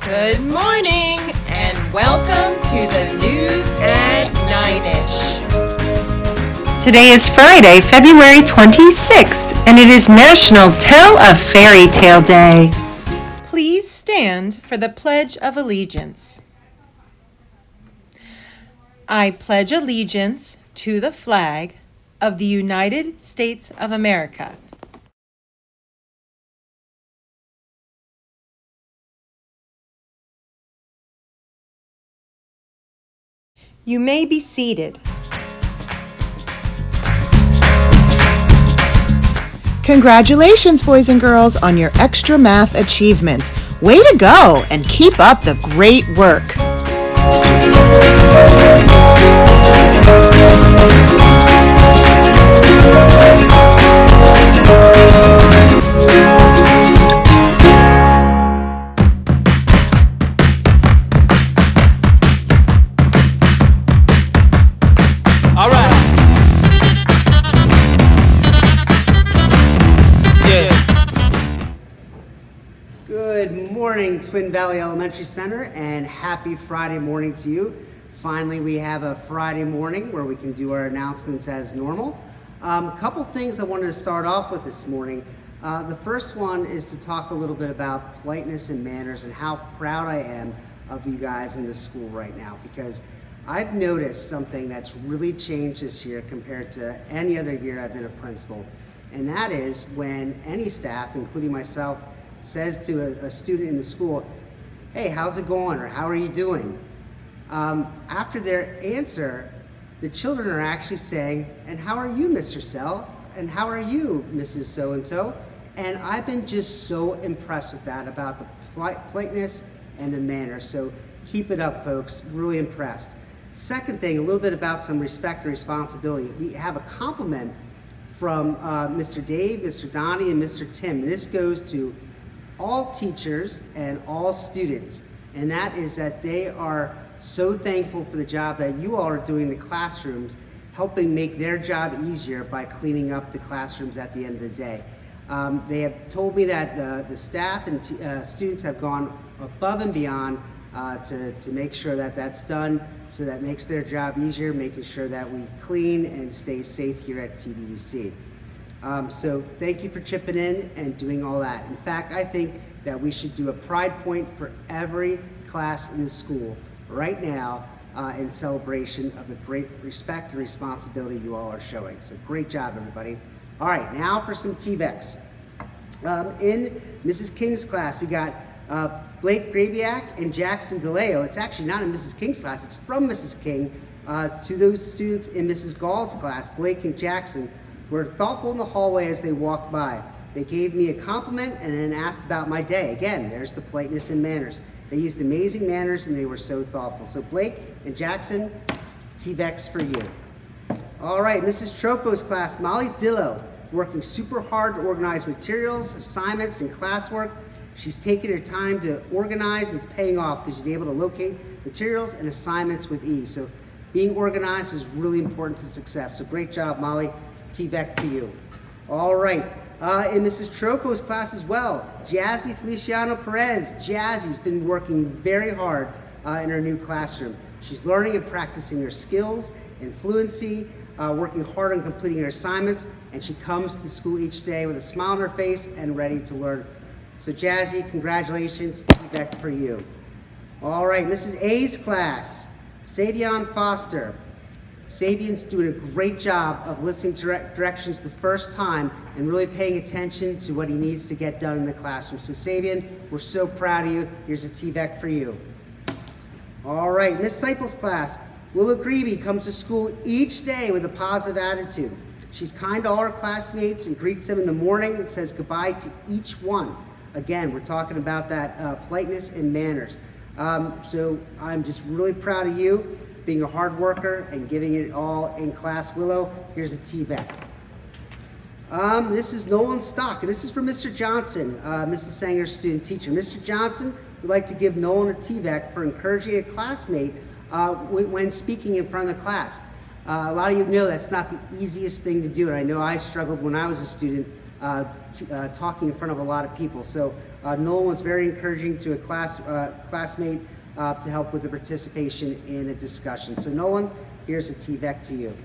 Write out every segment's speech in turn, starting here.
Good morning and welcome to the news at 9ish. Today is Friday, February 26th, and it is National Tell a Fairy Tale Day. Please stand for the Pledge of Allegiance. I pledge allegiance to the flag of the United States of America. You may be seated. Congratulations, boys and girls, on your extra math achievements. Way to go, and keep up the great work. All right. Good morning, Twin Valley Elementary Center, and happy Friday morning to you. Finally, we have a Friday morning where we can do our announcements as normal. A couple things I wanted to start off with this morning. The first one is to talk a little bit about politeness and manners and how proud I am of you guys in the school right now, because I've noticed something that's really changed this year compared to any other year I've been a principal, and that is when any staff, including myself, says to a student in the school, "Hey, how's it going?" or "How are you doing?" After their answer, the children are actually saying, "And how are you, Mr. Sell?" "And how are you, Mrs. So-and-so?" And I've been just so impressed with that, about the politeness and the manner. So keep it up, folks. Really impressed. Second thing, a little bit about some respect and responsibility. We have a compliment from Mr. Dave, Mr. Donnie, and Mr. Tim. And this goes to all teachers and all students. And that is that they are so thankful for the job that you all are doing in the classrooms, helping make their job easier by cleaning up the classrooms at the end of the day. They have told me that the staff and students have gone above and beyond to make sure that that's done, so that makes their job easier, making sure that we clean and stay safe here at TVEC. So thank you for chipping in and doing all that. In fact, I think that we should do a pride point for every class in the school right now in celebration of the great respect and responsibility you all are showing. So great job, everybody. All right, now for some TVECs. In Mrs. King's class, we got Blake Grabiak and Jackson DeLeo. It's actually not in Mrs. King's class, it's from Mrs. King to those students in Mrs. Gall's class. Blake and Jackson were thoughtful in the hallway as they walked by. They gave me a compliment and then asked about my day. Again, there's the politeness and manners. They used amazing manners and they were so thoughtful. So Blake and Jackson, TVECs for you. All right, Mrs. Trofo's class, Molly Dillo, working super hard to organize materials, assignments, and classwork. She's taken her time to organize, and it's paying off because she's able to locate materials and assignments with ease. So being organized is really important to success. So great job, Molly. TVEC to you. All right, in Mrs. Trofo's class as well, Jazzy Feliciano Perez. Jazzy's been working very hard in her new classroom. She's learning and practicing her skills and fluency, working hard on completing her assignments, and she comes to school each day with a smile on her face and ready to learn. So Jazzy, congratulations, TVEC for you. All right, Mrs. A's class, Savion Foster. Savion's doing a great job of listening to directions the first time and really paying attention to what he needs to get done in the classroom. So Savion, we're so proud of you. Here's a TVEC for you. All right, Miss Seipel's class, Willa Grebe comes to school each day with a positive attitude. She's kind to all her classmates and greets them in the morning and says goodbye to each one. Again, we're talking about that politeness and manners. So I'm just really proud of you, being a hard worker and giving it all in class. Willow, here's a TVEC. This is Nolan Stock, and this is from Mr. Johnson, Mrs. Sanger's student teacher. Mr. Johnson would like to give Nolan a TVEC for encouraging a classmate when speaking in front of the class. A lot of you know that's not the easiest thing to do, and I know I struggled when I was a student talking in front of a lot of people. So Nolan was very encouraging to a classmate to help with the participation in a discussion. So Nolan, here's a TVEC to you.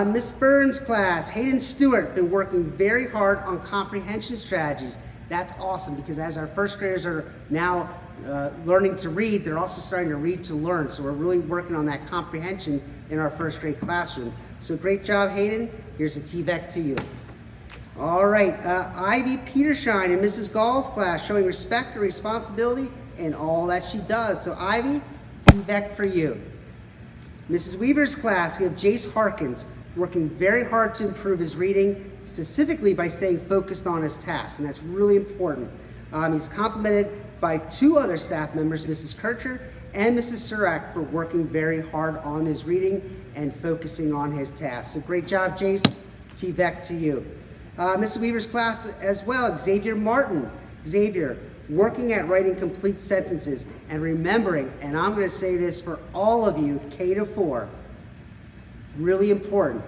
Miss Burns' class, Hayden Stewart, been working very hard on comprehension strategies. That's awesome because as our first graders are now learning to read, they're also starting to read to learn. So we're really working on that comprehension in our first grade classroom. So great job, Hayden. Here's a TVEC to you. All right, Ivy Petershine in Mrs. Gall's class, showing respect and responsibility in all that she does. So Ivy, TVEC for you. Mrs. Weaver's class, we have Jace Harkins, working very hard to improve his reading, specifically by staying focused on his tasks, and that's really important. He's complimented by 2 other staff members, Mrs. Kircher and Mrs. Surak, for working very hard on his reading and focusing on his tasks. So great job, Jace. TVEC to you. Mrs. Weaver's class as well, Xavier Martin. Xavier, working at writing complete sentences and remembering, and I'm going to say this for all of you, K to 4, really important.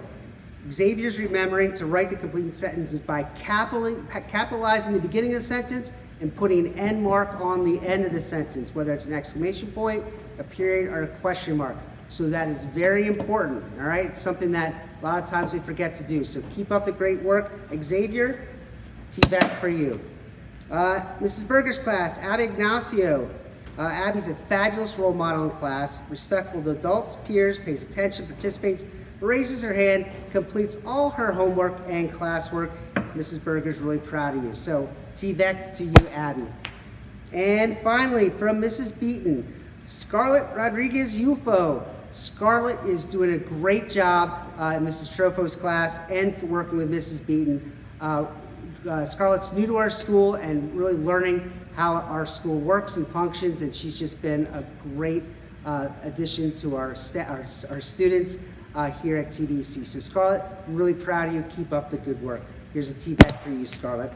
Xavier's remembering to write the complete sentences by capitalizing the beginning of the sentence and putting an end mark on the end of the sentence, whether it's an exclamation point, a period, or a question mark. So that is very important, all right? It's something that a lot of times we forget to do. So keep up the great work. Xavier, TVEC for you. Mrs. Berger's class, Abby Ignacio. Abby's a fabulous role model in class, respectful to adults, peers, pays attention, participates, raises her hand, completes all her homework and classwork. Mrs. Berger's really proud of you. So TVEC to you, Abby. And finally, from Mrs. Beaton, Scarlett Rodriguez UFO. Scarlett is doing a great job in Mrs. Trofo's class and for working with Mrs. Beaton. Scarlett's new to our school and really learning how our school works and functions, and she's just been a great addition to our students here at TVC. So Scarlett, really proud of you. Keep up the good work. Here's a TVEC for you, Scarlett.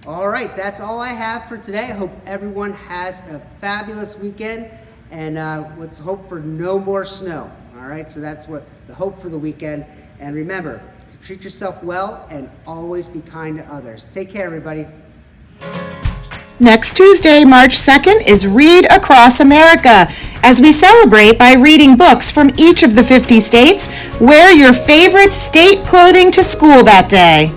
All right, that's all I have for today. I hope everyone has a fabulous weekend, and let's hope for no more snow. All right, so that's what the hope for the weekend. And remember, to treat yourself well and always be kind to others. Take care, everybody. Next Tuesday, March 2nd, is Read Across America, as we celebrate by reading books from each of the 50 states. Wear your favorite state clothing to school that day.